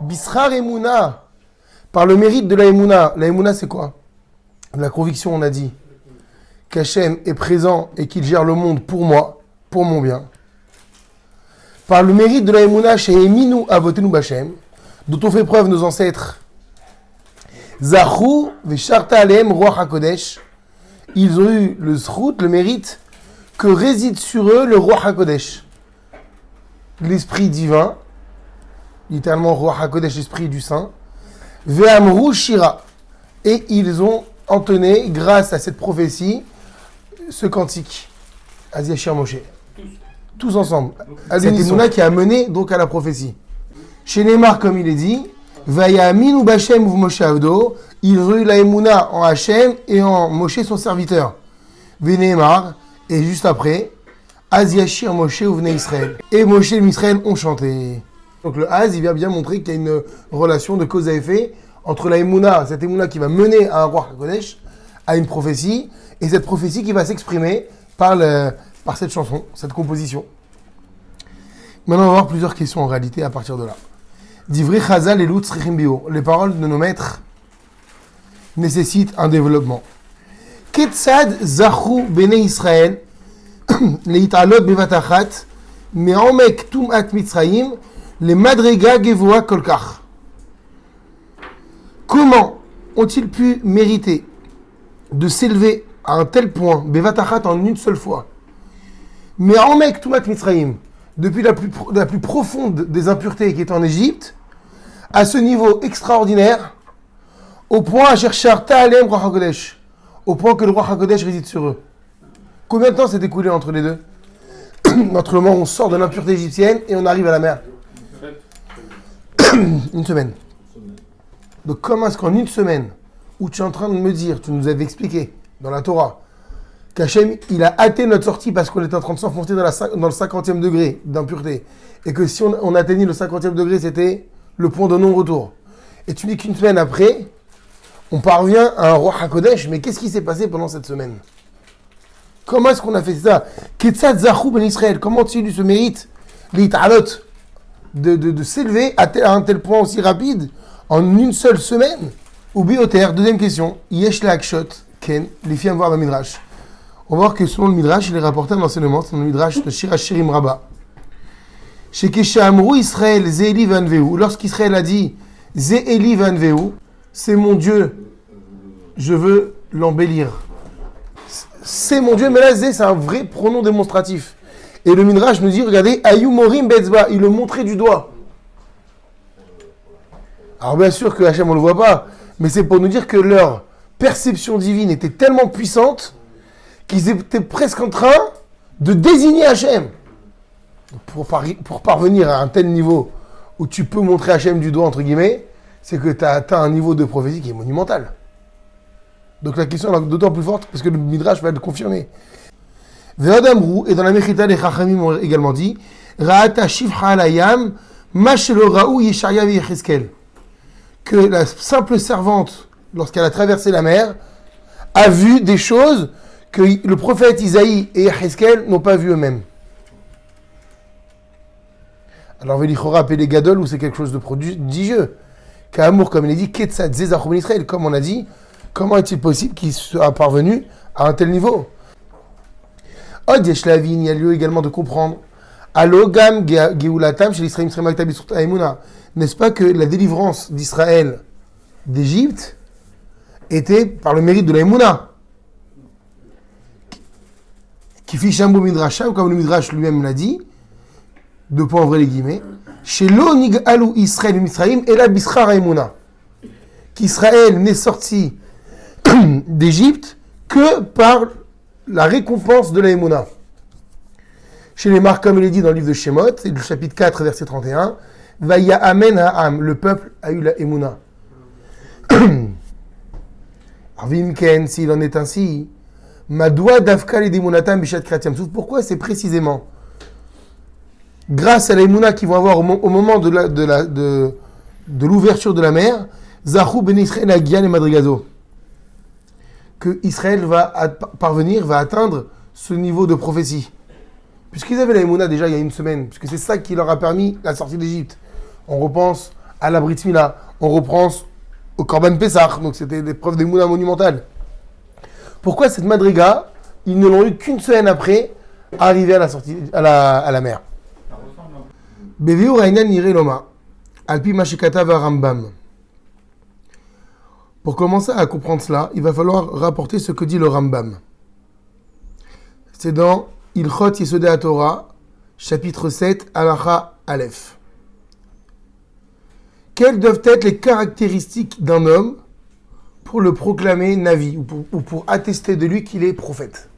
Bishar Emouna, par le mérite de la Emouna. La Emouna, c'est quoi? La conviction, on a dit qu'Hachem est présent et qu'il gère le monde pour moi, pour mon bien. Par le mérite de la Emouna, chez Eminu Avotenu Bachem, dont ont fait preuve nos ancêtres, Zachou Vesharta Aleem Ruach HaKodesh, ils ont eu le zchut, le mérite, que réside sur eux le Ruach HaKodesh, l'esprit divin, littéralement Ruach HaKodesh, l'esprit du Saint, Ve'amru Shira, et ils ont entonné, grâce à cette prophétie, ce cantique, Aziashir Moshe. Tous ensemble. Cette Emouna qui a mené donc à la prophétie. Chez Neymar, comme il est dit, Vayaminu Bachem ou Moshe Avdo, ils ont eu la Emouna en Hachem et en Moshe son serviteur. Veneymar, et juste après, Aziashir Moshe ou Vne Israël. Et Moshe et Israël ont chanté. Donc le Az, il vient bien montrer qu'il y a une relation de cause à effet entre la Emouna, cette Emouna qui va mener à un roi HaKodesh, à une prophétie, et cette prophétie qui va s'exprimer par cette chanson, cette composition. Maintenant, on va voir plusieurs questions en réalité à partir de là. D'Ivri Chazal et Lutz Richimbio, les paroles de nos maîtres nécessitent un développement. Ketzad Zachou Bene Israël, Leitalot Bevatachat, Me'omek Tumat Mitzrayim, les Madrega Gevoa Kolkach. Comment ont-ils pu mériter de s'élever à un tel point, Bevatachat en une seule fois, Me'omek Tumat Mitzrayim, depuis la plus profonde des impuretés qui est en Égypte, à ce niveau extraordinaire, au point à chercher Ta'alem Ruach HaKodesh, au point que le Ruach HaKodesh réside sur eux. Combien de temps s'est écoulé entre les deux? Entre le moment où on sort de l'impureté égyptienne et on arrive à la mer? Une semaine. Donc comment est-ce qu'en une semaine, où tu es en train de me dire, tu nous avais expliqué dans la Torah, qu'Hachem, il a hâté notre sortie parce qu'on était en train de s'enfoncer dans le 50e degré d'impureté. Et que si on atteignait le 50e degré, c'était le point de non-retour. Et tu dis qu'une semaine après, on parvient à un roi HaKodesh, mais qu'est-ce qui s'est passé pendant cette semaine? Comment est-ce qu'on a fait ça? Ketzad Zachou Ben Israël, comment ont-ils eu ce mérite, l'Italot, de s'élever à un tel point aussi rapide, en une seule semaine? Ou bioter, deuxième question, Yesh Leakshot, Ken, les filles à voir dans le Midrash. On va voir que selon le Midrash, il est rapporté un enseignement, c'est dans le Midrash de Shirachirim Rabbah. Chez Keshamru Israël, Ze'eli Vanveu, lorsqu'Israël a dit Ze'eli Vanveu, c'est mon Dieu, je veux l'embellir. C'est mon Dieu, mais là, Zé, c'est un vrai pronom démonstratif. Et le Midrash nous dit, regardez, Ayu Morim Betzba, il le montrait du doigt. Alors bien sûr que Hachem, on ne le voit pas, mais c'est pour nous dire que leur perception divine était tellement puissante qu'ils étaient presque en train de désigner Hachem. Pour parvenir à un tel niveau où tu peux montrer Hachem du doigt, entre guillemets, c'est que tu as atteint un niveau de prophétie qui est monumental. Donc la question est d'autant plus forte parce que le Midrash va le confirmer. Ve'adamru, et dans la Mechita, les Chachamim ont également dit, Ra'ata shivcha alayam, mashelo ra'ou Yesharia ve'Yecheskel, que la simple servante, lorsqu'elle a traversé la mer, a vu des choses que le prophète Isaïe et Yecheskel n'ont pas vues eux-mêmes. Alors, Velichora appelé Gadol, ou c'est quelque chose de prodigieux. Ka'amour, comme il est dit, Ketzad Zezachou Ben Israël, comme on a dit, comment est-il possible qu'il soit parvenu à un tel niveau? Od Yeshlavin, il y a lieu également de comprendre. Alogam Geulatam, chez l'Israël, n'est-ce pas que la délivrance d'Israël d'Égypte était par le mérite de la Emouna? Qui fit Shambo Midrasham, comme le Midrash lui-même l'a dit, deux points ouvrés les guillemets, chez l'Onig Alou Israël Mitzrayim et la Bishar Emouna, qu'Israël n'est sorti d'Égypte que par la récompense de la Emouna. Chez les Marques, comme il est dit dans le livre de Shemot, c'est le chapitre 4, verset 31, Vaya Amen Ha'am, le peuple a eu la Emouna. Arvimken, s'il en est ainsi, Madoua Davka et Demunatam Bishat Kratiam. Pourquoi c'est précisément grâce à la Emouna qu'ils vont avoir au moment de l'ouverture de la mer, Zachou Ben Israël Agian et Madrigazo, que Israël va atteindre ce niveau de prophétie. Puisqu'ils avaient la Emouna déjà il y a une semaine, puisque c'est ça qui leur a permis la sortie d'Égypte. On repense à la Brit Mila, on reprend au Korban Pessah, donc c'était des preuves d'émouna monumentales. Pourquoi cette madriga, ils ne l'ont eu qu'une semaine après arriver à la sortie, à la mer? Beviur Rainan Nireloma, Alpi Mashikata va Rambam. Pour commencer à comprendre cela, il va falloir rapporter ce que dit le Rambam. C'est dans Ilchot Yesodei Torah, chapitre 7, Halacha Aleph. Quelles doivent être les caractéristiques d'un homme pour le proclamer Navi ou pour attester de lui qu'il est prophète?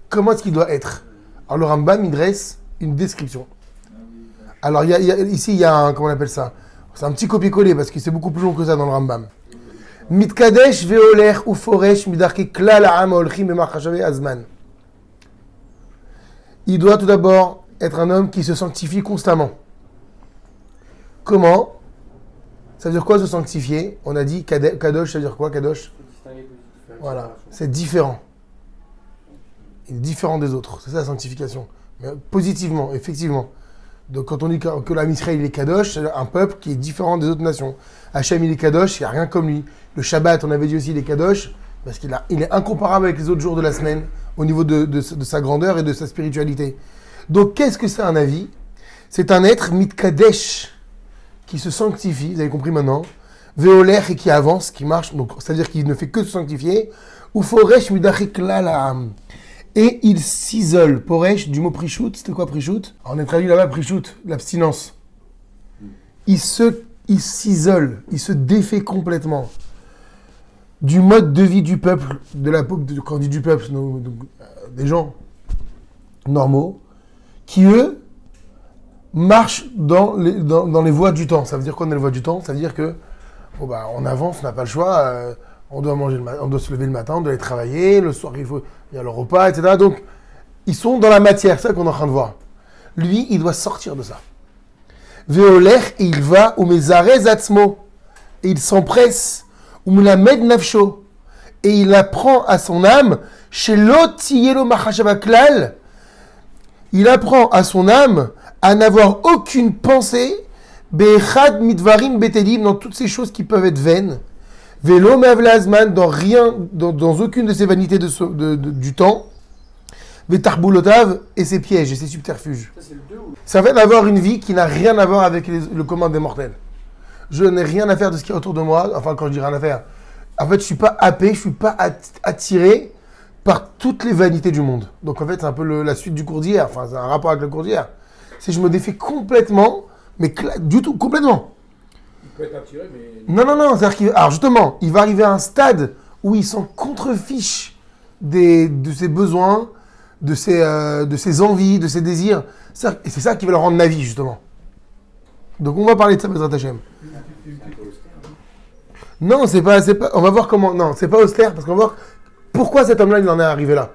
Comment est-ce qu'il doit être? Alors le Rambam, il dresse une description. Alors ici, il y a un, comment on appelle ça? C'est un petit copier-coller parce que c'est beaucoup plus long que ça dans le Rambam. Mitkadesh ve'oler uforesh midarke klal ha'am ha'olchim b'machashavei azman. Il doit tout d'abord être un homme qui se sanctifie constamment. Comment? Ça veut dire quoi se sanctifier? On a dit kadosh, ça veut dire quoi kadosh? Voilà, c'est différent. Il est différent des autres, c'est ça la sanctification. Mais positivement, effectivement. Donc quand on dit que l'âme Israël il est kadosh, c'est un peuple qui est différent des autres nations. Hachem il est kadosh, il n'y a rien comme lui. Le Shabbat, on avait dit aussi il est kadosh, parce qu'il est incomparable avec les autres jours de la semaine, au niveau de sa grandeur et de sa spiritualité. Donc qu'est-ce que c'est un Navi? C'est un être mitkadesh, qui se sanctifie, vous avez compris maintenant, veoler et qui avance, qui marche, donc c'est-à-dire qu'il ne fait que se sanctifier, ou foresh midachik lalaam. Et il s'isole. Poresh, du mot prichout, c'était quoi prichout? On est traduit là-bas prichout, l'abstinence. Il s'isole, il se défait complètement du mode de vie du peuple, quand on dit du peuple, des gens normaux, qui eux marchent dans les voies du temps. Ça veut dire quoi dans les voies du temps? Ça veut dire que on avance, on n'a pas le choix. On doit manger on doit se lever le matin, on doit aller travailler, le soir il y a le repas, etc. Donc, ils sont dans la matière, c'est ça qu'on est en train de voir. Lui, il doit sortir de ça. Veoler, et il va, ou mezarez atzmo, et il s'empresse, ou melamed nafsho, et il apprend à son âme, chez l'otiyelo machashavaklal, il apprend à son âme à n'avoir aucune pensée, be'echad mitvarim betelim, dans toutes ces choses qui peuvent être vaines, Vélo mevlazman, dans rien, dans aucune de ces vanités du temps, Vétarboulotave et ses pièges et ses subterfuges. Ça fait d'avoir une vie qui n'a rien à voir avec le commun des mortels. Je n'ai rien à faire de ce qui est autour de moi, enfin quand je dis rien à faire, en fait je ne suis pas happé, je ne suis pas attiré par toutes les vanités du monde. Donc en fait c'est un peu la suite du cours d'hier, enfin c'est un rapport avec le cours d'hier. C'est je me défie complètement, mais du tout, complètement. Il peut être attiré, mais... Non, c'est-à-dire alors justement, il va arriver à un stade où il s'en contrefiche de ses besoins, de ses envies, de ses désirs. Et c'est ça qui va le rendre Navi, justement. Donc on va parler de ça, Bezrat Hashem. Non, c'est pas, on va voir comment... Non, c'est pas austère, parce qu'on va voir pourquoi cet homme-là, il en est arrivé là.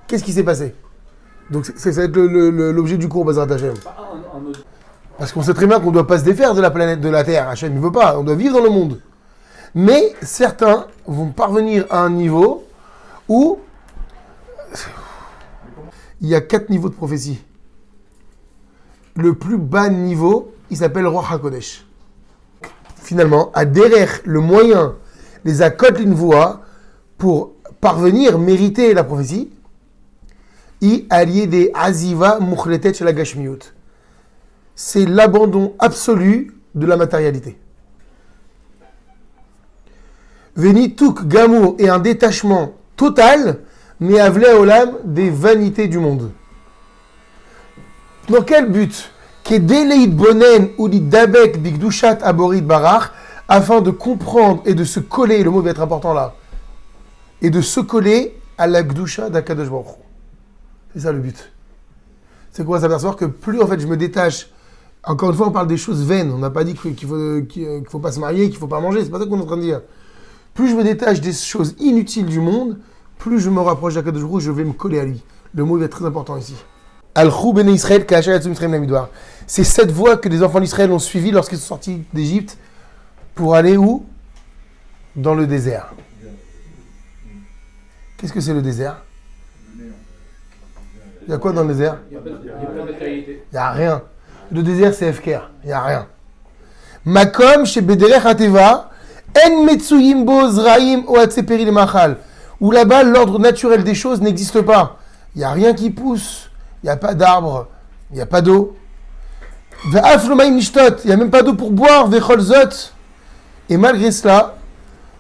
Qu'est-ce qui s'est passé? Donc ça va être l'objet du cours, Bezrat Hashem. Parce qu'on sait très bien qu'on ne doit pas se défaire de la planète, de la Terre. Hachem ne veut pas. On doit vivre dans le monde. Mais certains vont parvenir à un niveau où il y a 4 niveaux de prophétie. Le plus bas niveau, il s'appelle Roi HaKodesh. Finalement, à derrière le moyen, les akot l'invoa, pour parvenir, mériter la prophétie, y allier des aziva mukhletet chez la gashmiut. C'est l'abandon absolu de la matérialité. Venituk gamour et un détachement total, mais avlé olam des vanités du monde. Dans quel but? Kedeleit bonen ou dabek bigdushat aborit barach, afin de comprendre et de se coller, le mot va être important là, et de se coller à la gdusha d'Akadosh Baruch Hu. C'est ça le but. C'est quoi s'apercevoir que plus en fait je me détache. Encore une fois, on parle des choses vaines. On n'a pas dit qu'il faut pas se marier, qu'il faut pas manger. C'est pas ça qu'on est en train de dire. Plus je me détache des choses inutiles du monde, plus je me rapproche d'Akadosh Baruch Hu, je vais me coller à lui. Le mot est très important ici. Al-Khou ben Israël ka'asher yatzum Mitzrayim lamidbar. C'est cette voie que les enfants d'Israël ont suivie lorsqu'ils sont sortis d'Égypte pour aller où? Dans le désert. Qu'est-ce que c'est le désert? Il y a quoi dans le désert? Il n'y a rien. Le désert, c'est FKR. Il n'y a rien. Makom chez Bederech Ateva, En Metsuyim Bo Zraim Oatseperi le Machal. Où là-bas, l'ordre naturel des choses n'existe pas. Il n'y a rien qui pousse, il n'y a pas d'arbre, il n'y a pas d'eau. Ve'af lo ma'im nishtot, il n'y a même pas d'eau pour boire, ve'chol zot. Et malgré cela,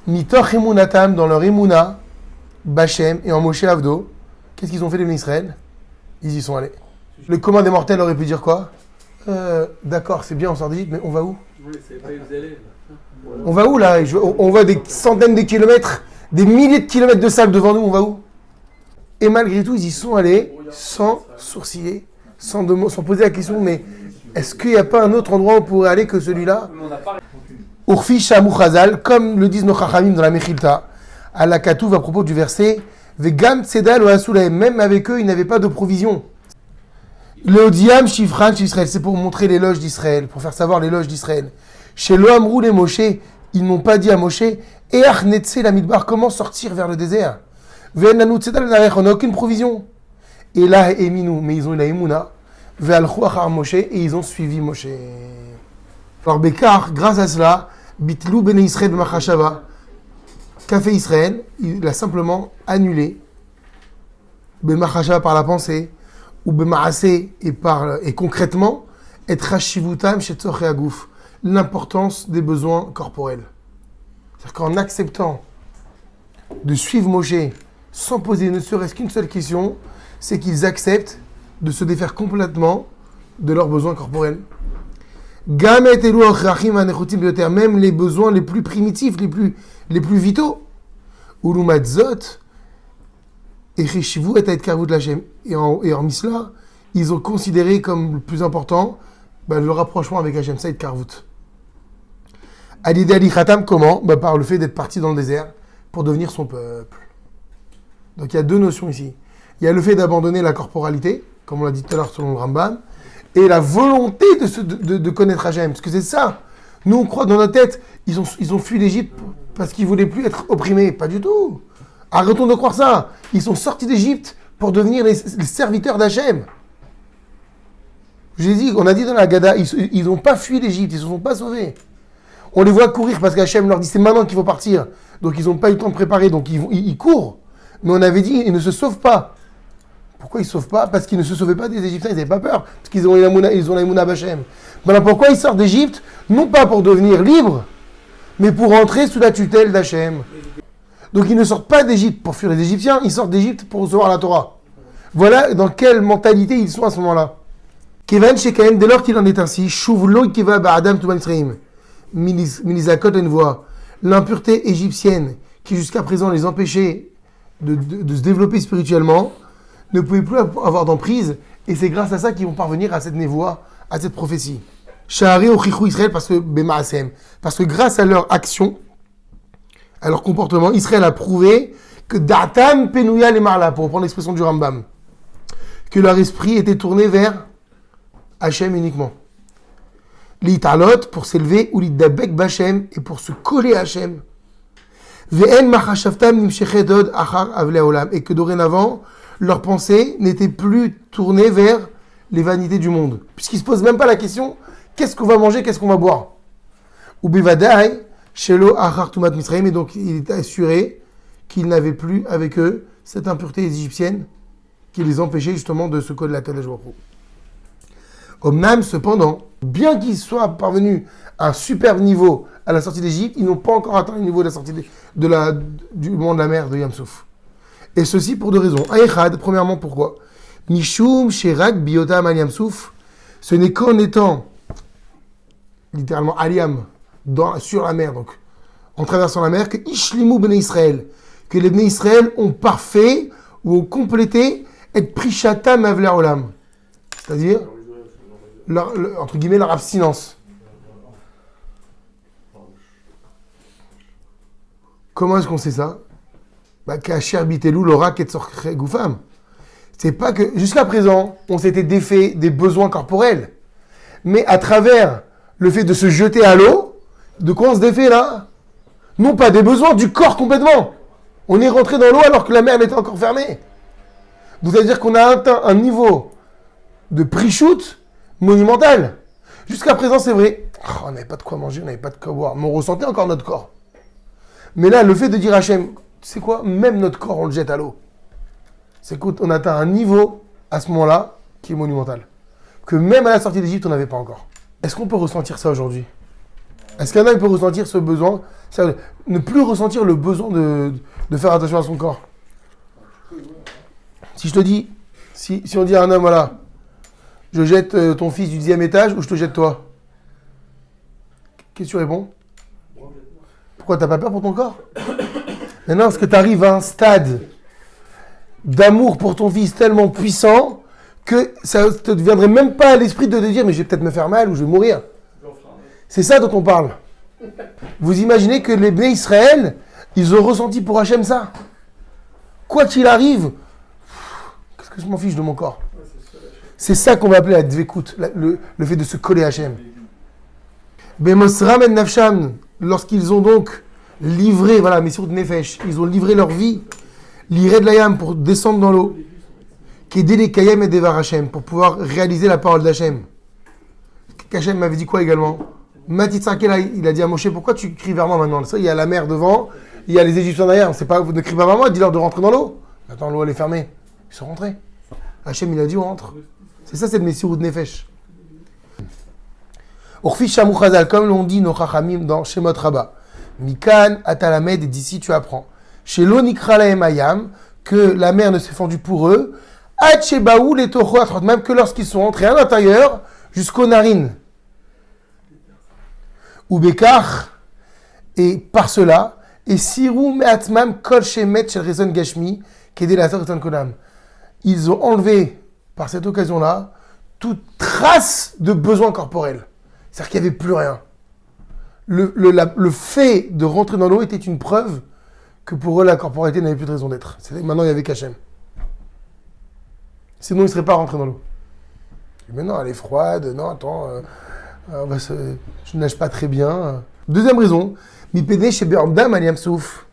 mitoch emunatam, dans leur emuna, Bachem et en Moshe Avdo, qu'est-ce qu'ils ont fait les Bnei Israël? Ils y sont allés. Le commun des mortels aurait pu dire quoi? D'accord, c'est bien, on sort d'Égypte, mais on va où? On va où là? On va des centaines de kilomètres, des milliers de kilomètres de sable devant nous, on va où? Et malgré tout, ils y sont allés sans sourciller, sans poser la question, mais est-ce qu'il n'y a pas un autre endroit où on pourrait aller que celui-là? Urfi Shamu Chazal, comme le disent nos Chachamim dans la Mechilta, à la Katouv à propos du verset, Vegam Tzedal ou Asoulay, même avec eux, ils n'avaient pas de provision. Le Odiam Shifran Israël, c'est pour montrer l'éloge d'Israël, pour faire savoir l'éloge d'Israël. Chez l'Oamrou les Moshe, ils n'ont pas dit à Moshe, Each Netse la Midbar, comment sortir vers le désert? Ve'enanu Tzedal on n'a aucune provision. Et là, Eminou, mais ils ont eu la Emouna, Ve'alchou Achar Moshe, et ils ont suivi Moshe. Alors Bekar, grâce à cela, Bitlou Bene Israël Machashava, qu'a fait Israël? Il a simplement annulé Bemachashava par la pensée, ou Bemaasé et concrètement, et Rashivutam chez Tzorche Agouf, l'importance des besoins corporels. C'est-à-dire qu'en acceptant de suivre Moshe sans poser ne serait-ce qu'une seule question, c'est qu'ils acceptent de se défaire complètement de leurs besoins corporels. Même les besoins les plus primitifs, les plus vitaux. Et hormis cela, ils ont considéré comme le plus important le rapprochement avec Hachem, ça, et Karvout. Alidé Ali Khatam, comment? Par le fait d'être parti dans le désert pour devenir son peuple. Donc il y a deux notions ici. Il y a le fait d'abandonner la corporalité, comme on l'a dit tout à l'heure selon le Rambam, et la volonté de connaître Hachem. Parce que c'est ça. Nous, on croit dans notre tête, ils ont fui l'Égypte parce qu'ils ne voulaient plus être opprimés. Pas du tout. Arrêtons de croire ça. Ils sont sortis d'Égypte pour devenir les serviteurs d'Hachem. J'ai dit, on a dit dans la Gada, ils n'ont pas fui l'Égypte, ils ne se sont pas sauvés. On les voit courir parce qu'Hachem leur dit c'est maintenant qu'il faut partir. Donc ils n'ont pas eu le temps de préparer, donc ils courent. Mais on avait dit, ils ne se sauvent pas. Pourquoi ils ne se sauvent pas? Parce qu'ils ne se sauvaient pas des Égyptiens, ils n'avaient pas peur. Parce qu'ils ont la Emouna Bachem. Maintenant, pourquoi ils sortent d'Égypte? Non pas pour devenir libres, mais pour entrer sous la tutelle d'Hachem. Donc ils ne sortent pas d'Égypte pour fuir les Égyptiens, ils sortent d'Égypte pour recevoir la Torah. Voilà dans quelle mentalité ils sont à ce moment-là. Kevan Shekaen, dès lors qu'il en est ainsi, Shuvlo Kiva Ba'adam Tuban Israim, Minizakot Envoa, l'impureté égyptienne qui jusqu'à présent les empêchait de se développer spirituellement, ne pouvait plus avoir d'emprise, et c'est grâce à ça qu'ils vont parvenir à cette névoie, à cette prophétie. Shahari Ochichou Israël, parce que grâce à leur action, à leur comportement, Israël a prouvé que Datam Penouya les Marla, pour reprendre l'expression du Rambam, que leur esprit était tourné vers Hachem uniquement. L'italot, pour s'élever, ou l'idabek b'Hachem, et pour se coller à Hachem. Ve'en machashavtam nimshechetod achar avle olam, et que dorénavant, leur pensée n'était plus tournée vers les vanités du monde. Puisqu'ils ne se posent même pas la question, qu'est-ce qu'on va manger, qu'est-ce qu'on va boire? Ou bivadai, shelo achar tumat misraim, et donc il est assuré qu'ils n'avaient plus avec eux cette impureté égyptienne qui les empêchait justement de se coller à Kadosh Baruch Hu. Omnam, cependant, bien qu'ils soient parvenus à un superbe niveau à la sortie d'Égypte, ils n'ont pas encore atteint le niveau de la sortie du moment de la mer de Yamsouf. Et ceci pour deux raisons. Aïchad, premièrement, pourquoi? Mishum Sherak Biotam Al Yamsouf, ce n'est qu'en étant littéralement Aliam, sur la mer, donc en traversant la mer, que Ishlimu Bnei Israël, que les Bnei Israël ont parfait ou ont complété et Prishatam Avler Olam, c'est-à-dire entre guillemets leur abstinence. Comment est-ce qu'on sait ça? Kasher Bitelou Lora Ketzorche Goufam. C'est pas que jusqu'à présent on s'était défait des besoins corporels, mais à travers le fait de se jeter à l'eau, de quoi on se défait là? Non pas des besoins du corps complètement. On est rentré dans l'eau alors que la mer était encore fermée. Donc ça veut dire qu'on a atteint un niveau de pre-shoot monumental. Jusqu'à présent, c'est vrai. On n'avait pas de quoi manger, on n'avait pas de quoi boire. Mais on ressentait encore notre corps. Mais là, le fait de dire à Hachem, tu sais quoi, même notre corps, on le jette à l'eau. C'est qu'on atteint un niveau, à ce moment-là, qui est monumental. Que même à la sortie d'Égypte, on n'avait pas encore. Est-ce qu'on peut ressentir ça aujourd'hui? Est-ce qu'un homme peut ressentir ce besoin? C'est-à-dire, ne plus ressentir le besoin de faire attention à son corps. Si je te dis, si on dit à un homme, voilà, je jette ton fils du 10e étage ou je te jette toi? Qu'est-ce que tu réponds? Pourquoi t'as pas peur pour ton corps? Maintenant, est-ce que tu arrives à un stade d'amour pour ton fils tellement puissant que ça ne te viendrait même pas à l'esprit de te dire mais je vais peut-être me faire mal ou je vais mourir? C'est ça dont on parle. Vous imaginez que les Bnei Israël, ils ont ressenti pour Hachem ça? Quoi qu'il arrive, qu'est-ce que je m'en fiche de mon corps? C'est ça qu'on va appeler la dvekut, le fait de se coller à Hachem. Bemosram et Nafsham, lorsqu'ils ont donc livré, voilà, Messirut Nefesh, ils ont livré leur vie, l'Ired Layam pour descendre dans l'eau, Kedé les Kayem et Devar Hachem, pour pouvoir réaliser la parole d'Hachem. Hachem m'avait dit quoi également? Matitzakela, il a dit à Moshe, pourquoi tu cries vers moi maintenant? Il y a la mer devant, il y a les Égyptiens derrière, c'est pas, vous ne criez pas vers moi, dis-leur de rentrer dans l'eau. Maintenant l'eau elle est fermée, ils sont rentrés. Hachem il a dit on rentre. C'est ça, c'est le Messirut Nefesh. Orfi Shamou Chazal, comme l'ont dit nos Chachamim dans Shemot Rabbah. Mikan Atalamed, et d'ici tu apprends. Chez l'Onikra Lahem Ayam, que la mer ne s'est fendue pour eux. Hachebaou les Toho Atrot, même que lorsqu'ils sont entrés à l'intérieur, jusqu'aux narines. Ou Bekar, et par cela, et Sirou Me'atmam Kol Shemet Shel Rezon Gashmi, Kedé la Torah Konam. Ils ont enlevé, par cette occasion-là, toute trace de besoin corporel. C'est-à-dire qu'il n'y avait plus rien. Le fait de rentrer dans l'eau était une preuve que pour eux, la corporalité n'avait plus de raison d'être. Maintenant, il y avait qu'Hachem. Sinon, ils ne seraient pas rentrés dans l'eau. Mais non, elle est froide. Non, attends, je ne nage pas très bien. Deuxième raison, Mipédé chez Be'amdam Aliam Souf.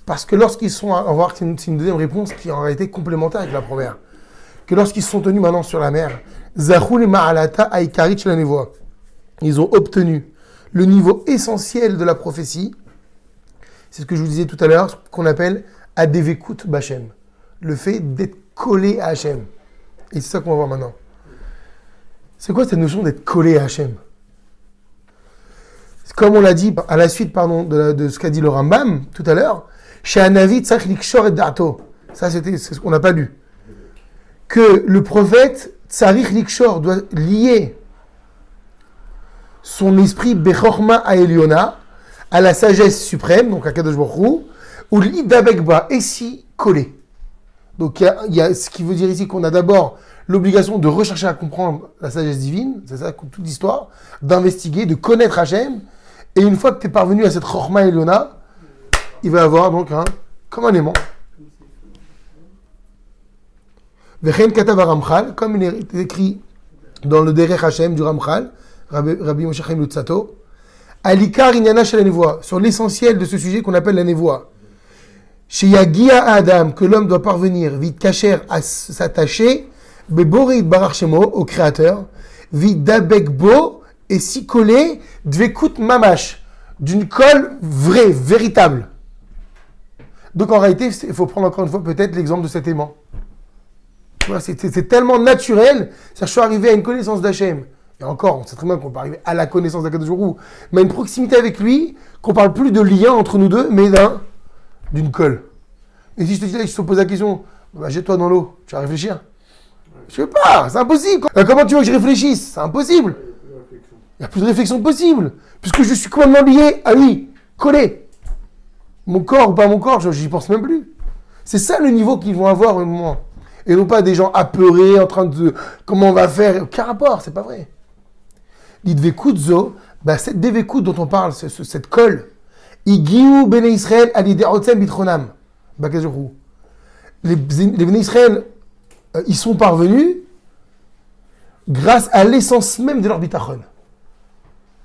Parce que lorsqu'ils sont, on va voir que c'est une deuxième réponse qui en réalité complémentaire avec la première. Que lorsqu'ils sont tenus maintenant sur la mer, Zachul Ma'alata Aikarit chez la Nevoa. Ils ont obtenu le niveau essentiel de la prophétie. C'est ce que je vous disais tout à l'heure, qu'on appelle Adevekut Bachem. Le fait d'être collé à Hachem. Et c'est ça qu'on va voir maintenant. C'est quoi cette notion d'être collé à Hachem? Comme on l'a dit à la suite de ce qu'a dit le Rambam tout à l'heure, chez Anavi Tzach Likshor et Dato. Ça, c'est ce qu'on n'a pas lu. Que le prophète Tzarich Likshor doit lier son esprit Bechorma à Eliona, à la sagesse suprême, donc à Kadosh Baruch Hu, ou l'idabekba, et si collé. Donc il y a ce qui veut dire ici qu'on a d'abord l'obligation de rechercher à comprendre la sagesse divine, c'est ça toute l'histoire, d'investiguer, de connaître Hachem, et une fois que tu es parvenu à cette Chorma Eliona, il va y avoir donc comme un aimant. Vechen Katav Ramchal, comme il est écrit dans le Derech Hachem du Ramchal, Rabbi Moshe Chaim Lutzato, Alikar Inyana Shel Nevoa, sur l'essentiel de ce sujet qu'on appelle la Nevoa. Chez Yagia Adam, que l'homme doit parvenir, vite kacher, à s'attacher, Beborit Barar Shemo, au Créateur, vite Dabekbo, et s'y coller, Dvekut Mamash, d'une colle vraie, véritable. Donc en réalité, il faut prendre encore une fois peut-être l'exemple de cet aimant. C'est tellement naturel, c'est-à-dire je suis arrivé à une connaissance d'Hachem. Et encore, on sait très bien qu'on peut arriver à la connaissance d'Akadosh Baruch Hu, mais à une proximité avec lui, qu'on parle plus de lien entre nous deux, mais d'une colle. Et si je te dis, je te pose la question, jette-toi dans l'eau, tu vas réfléchir? Je sais pas, c'est impossible. Comment tu veux que je réfléchisse? C'est impossible. Il n'y a plus de réflexion possible, puisque je suis complètement lié à lui, collé. Mon corps ou pas mon corps, j'y pense même plus. C'est ça le niveau qu'ils vont avoir au moment. Et non pas des gens apeurés, en train de... Comment on va faire? Aucun rapport, c'est pas vrai. L'idvekutzo, cette devekut dont on parle, cette colle, Igiu Bene Israël alidé Otsem Bitronam, Bakazurou. Les Bene Israël, ils sont parvenus grâce à l'essence même de leur bitachon.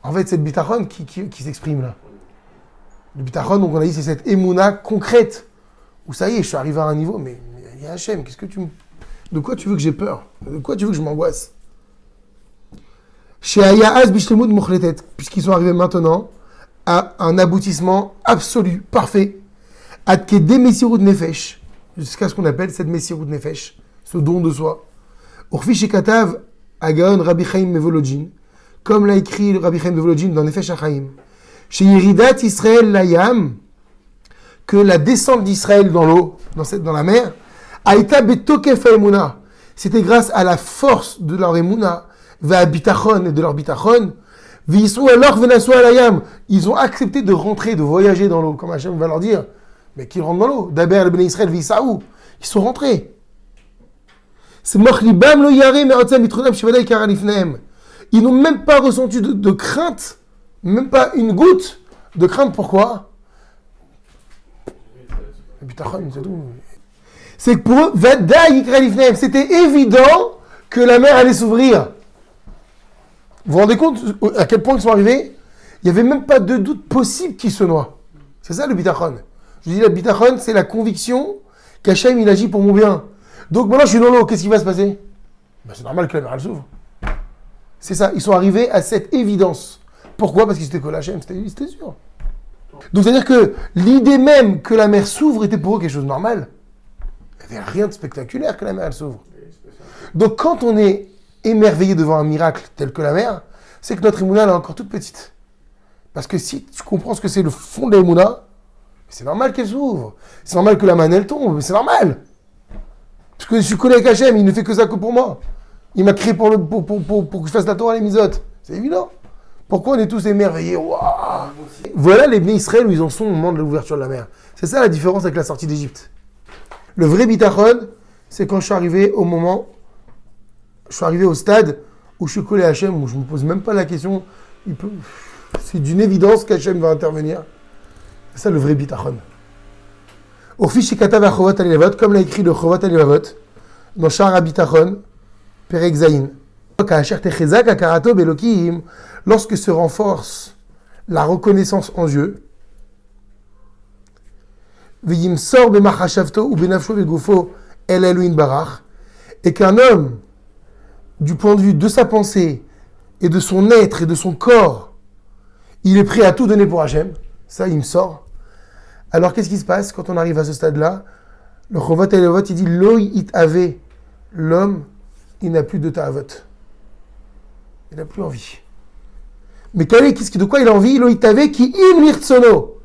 En fait, cette bitachon qui s'exprime là. Le bitachon, donc on a dit, c'est cette émouna concrète, où ça y est, je suis arrivé à un niveau, mais il y a Hachem, de quoi tu veux que j'ai peur? De quoi tu veux que je m'angoisse? Chez Ayahaz Bishlemut Mochletet, puisqu'ils sont arrivés maintenant à un aboutissement absolu, parfait. Adke de Messirut Nefesh, jusqu'à ce qu'on appelle cette Messirut Nefesh, ce don de soi. Urfi Shekatav Agaon Rabbi Chaim Mevolodjin, comme l'a écrit Rabbi Chaim Mevolodjin dans Nefesh HaChaim. Chez Yeridat Israël Layam, que la descente d'Israël dans l'eau, dans la mer, Aïta Betokef Emuna, c'était grâce à la force de leur Emuna, va bitachon et de leur bitachon, Visou alors Venasu Alayam, ils ont accepté de rentrer, de voyager dans l'eau, comme Hachem va leur dire, mais qu'ils rentrent dans l'eau. D'Aber le Bnei Israël Visaou, ils sont rentrés. C'est Mochlibam lo Yare Me'otzem Mitrunam Shivadai Karalifneem. Ils n'ont même pas ressenti de crainte, même pas une goutte de crainte. Pourquoi? C'est tout. C'est que pour eux, c'était évident que la mer allait s'ouvrir. Vous vous rendez compte à quel point ils sont arrivés? Il n'y avait même pas de doute possible qu'ils se noient. C'est ça le bitachon. Je dis, le bitachon, c'est la conviction qu'Hachem, il agit pour mon bien. Donc maintenant, je suis dans l'eau, qu'est-ce qui va se passer? C'est normal que la mer, elle s'ouvre. C'est ça, ils sont arrivés à cette évidence. Pourquoi? Parce qu'ils étaient collés à Hachem, c'était sûr. Donc c'est-à-dire que l'idée même que la mer s'ouvre était pour eux quelque chose de normal. Il n'y avait rien de spectaculaire que la mer, elle s'ouvre. Donc quand on est émerveillé devant un miracle tel que la mer, c'est que notre émouna, elle est encore toute petite. Parce que si tu comprends ce que c'est le fond de l'émouna, c'est normal qu'elle s'ouvre. C'est normal que la manne, elle tombe. C'est normal. Parce que je suis collé avec Hachem, il ne fait que ça que pour moi. Il m'a créé pour que je fasse la Torah à les misotes. C'est évident. Pourquoi on est tous émerveillés? Waouh. Voilà les Bnei Israël où ils en sont au moment de l'ouverture de la mer. C'est ça la différence avec la sortie d'Égypte. Le vrai bitachon, c'est quand je suis arrivé au stade où je suis collé à Hachem, où je ne me pose même pas la question. C'est d'une évidence qu'Hachem va intervenir. C'est ça le vrai bitachon. Au fiche Katav Achovat Alevavot, comme l'a écrit le Chovat Alevavot, dans Shara Bitachon, Perek Zayin. Lorsque se renforce la reconnaissance en Dieu, et qu'un homme, du point de vue de sa pensée et de son être et de son corps, il est prêt à tout donner pour Hachem, ça il me sort. Alors qu'est-ce qui se passe quand on arrive à ce stade-là? Le Chovat Alevavot, il dit Lo it ave, l'homme, il n'a plus de ta'avot. Il n'a plus envie. Mais de quoi il a envie? Lo it ave ki im lirtsono.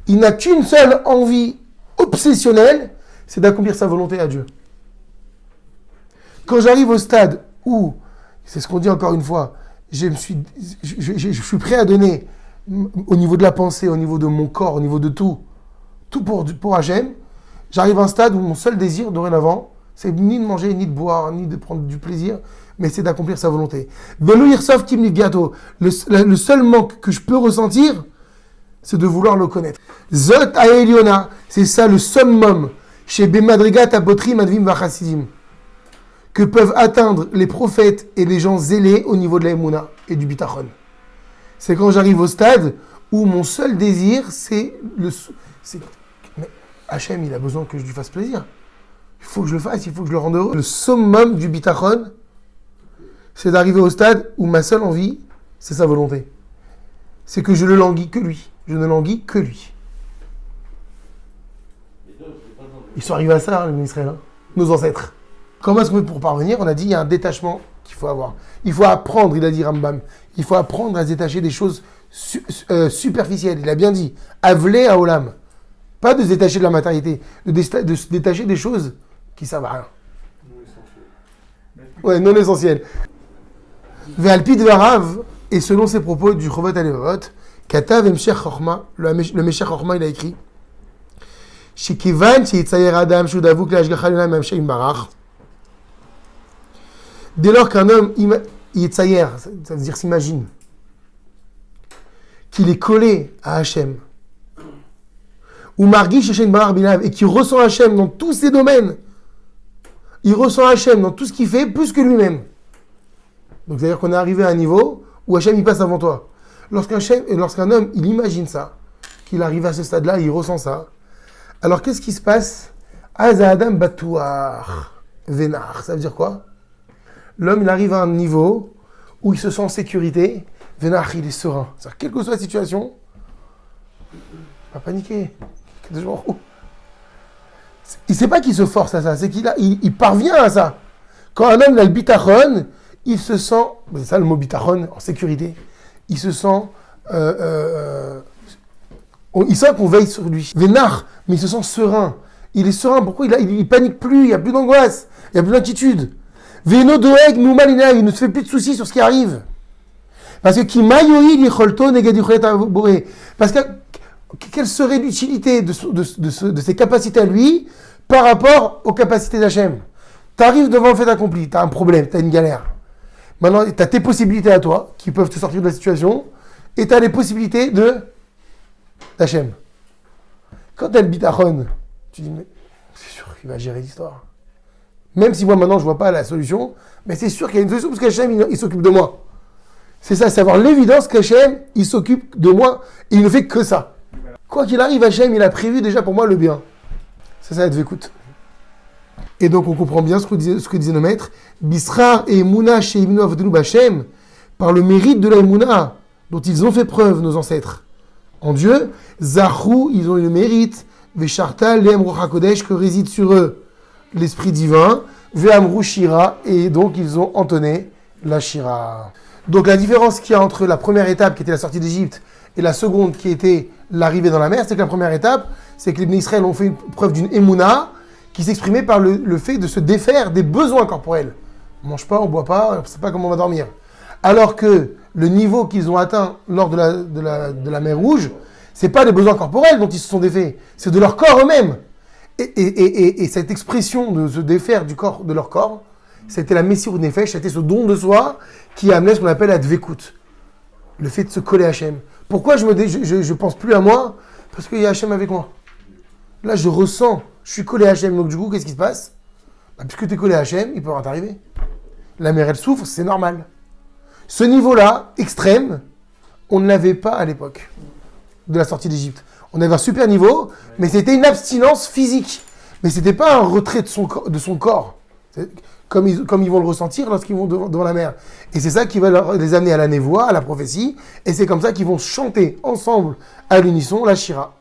Il n'a qu'une seule envie obsessionnelle, c'est d'accomplir sa volonté à Dieu. Quand j'arrive au stade où, c'est ce qu'on dit encore une fois, je suis prêt à donner au niveau de la pensée, au niveau de mon corps, au niveau de tout pour Hachem, j'arrive à un stade où mon seul désir dorénavant, c'est ni de manger, ni de boire, ni de prendre du plaisir, mais c'est d'accomplir sa volonté. Le seul manque que je peux ressentir, c'est de vouloir le connaître. Zot Aeliona, c'est ça le summum chez Bemadrigat Abotrim Advim Vachasidim, que peuvent atteindre les prophètes et les gens zélés au niveau de la Emouna et du Bitachon. C'est quand j'arrive au stade où mon seul désir, mais Hachem, il a besoin que je lui fasse plaisir. Il faut que je le fasse, il faut que je le rende heureux. Le summum du Bitachon, c'est d'arriver au stade où ma seule envie, c'est sa volonté. C'est que je ne languis que lui. Je ne languis que lui. Ils sont arrivés à ça, les Israéliens, nos ancêtres. Comment est-ce qu'on fait pour parvenir? On a dit il y a un détachement qu'il faut avoir. Il faut apprendre, il a dit Rambam. Il faut apprendre à se détacher des choses superficielles. Il a bien dit. Avlé à Olam. Pas de se détacher de la matérialité, de se détacher des choses qui servent à rien. Ouais, non essentielles. Ve'alpid varav, et selon ces propos du Chovat Alevavot, Katav Meshech Chochma, le Meshech Chochma, il a écrit Shekivan Sheitzayer Adam Shudavuk Lashgacha Lena Mamshem Barach. Dès lors qu'un homme Yitzayer, ça veut dire s'imagine, qu'il est collé à Hachem, ou Margish Hachem Barach Bilav, et qui ressent Hachem dans tous ses domaines, il ressent Hachem dans tout ce qu'il fait plus que lui-même. Donc c'est-à-dire qu'on est arrivé à un niveau où Hachem il passe avant toi. Lorsqu'un homme il imagine ça, qu'il arrive à ce stade-là, il ressent ça, alors qu'est-ce qui se passe? Aza Adam Batouar Venar, ça veut dire quoi? L'homme il arrive à un niveau où il se sent en sécurité, Vénach, il est serein. C'est-à-dire, quelle que soit la situation, pas paniquer. Il ne sait pas qu'il se force à ça, c'est qu'il parvient à ça. Quand un homme a le bitachon, il se sent, c'est ça le mot bitachon, en sécurité, il se sent, il sent qu'on veille sur lui. Vénach, mais il se sent serein. Il est serein, pourquoi il panique plus, il n'y a plus d'angoisse, il n'y a plus d'inquiétude. Véno doeg, nous malina, il ne se fait plus de soucis sur ce qui arrive. Parce que parce que quelle serait l'utilité de ses capacités à lui par rapport aux capacités d'Hachem? Tu arrives devant le fait accompli, tu as un problème, tu as une galère. Maintenant, tu as tes possibilités à toi qui peuvent te sortir de la situation et tu as les possibilités d'Hachem. Quand tu as le bitachon, tu dis, mais c'est sûr qu'il va gérer l'histoire. Même si moi maintenant je ne vois pas la solution, mais c'est sûr qu'il y a une solution parce qu'Hachem il s'occupe de moi. C'est ça, c'est avoir l'évidence qu'Hachem il s'occupe de moi et il ne fait que ça. Quoi qu'il arrive, Hachem il a prévu déjà pour moi le bien. C'est ça, écoute. Et donc on comprend bien ce que disaient nos maîtres. Bisrar et Emouna chez Imnu Avdenu Bachem, par le mérite de la Emouna dont ils ont fait preuve, nos ancêtres, en Dieu, Zahou, ils ont eu le mérite, Vesharta, Lehem Ruach HaKodesh, que réside sur eux l'Esprit divin, Ve'amru Shira, et donc ils ont entonné la Shira. Donc la différence qu'il y a entre la première étape qui était la sortie d'Égypte et la seconde qui était l'arrivée dans la mer, c'est que la première étape, c'est que les Bnei Israël ont fait une preuve d'une Emouna qui s'exprimait par le fait de se défaire des besoins corporels. On ne mange pas, on ne boit pas, on ne sait pas comment on va dormir. Alors que le niveau qu'ils ont atteint lors de la mer Rouge, ce n'est pas les besoins corporels dont ils se sont défaits, c'est de leur corps eux-mêmes. Et cette expression de se défaire de leur corps, c'était la Messir Nefesh, c'était ce don de soi qui a amené ce qu'on appelle la Dvekut, le fait de se coller à Hachem. Pourquoi je pense plus à moi? Parce qu'il y a Hachem avec moi. Là, je ressens, je suis collé à Hachem, donc du coup, qu'est-ce qui se passe? Puisque tu es collé à Hachem, il peut rien t'arriver. La mer, elle souffre, c'est normal. Ce niveau-là, extrême, on ne l'avait pas à l'époque de la sortie d'Égypte. On avait un super niveau, mais c'était une abstinence physique. Mais ce n'était pas un retrait de son corps, comme ils vont le ressentir lorsqu'ils vont devant la mer. Et c'est ça qui va les amener à la névoie, à la prophétie, et c'est comme ça qu'ils vont chanter ensemble à l'unisson la Shira.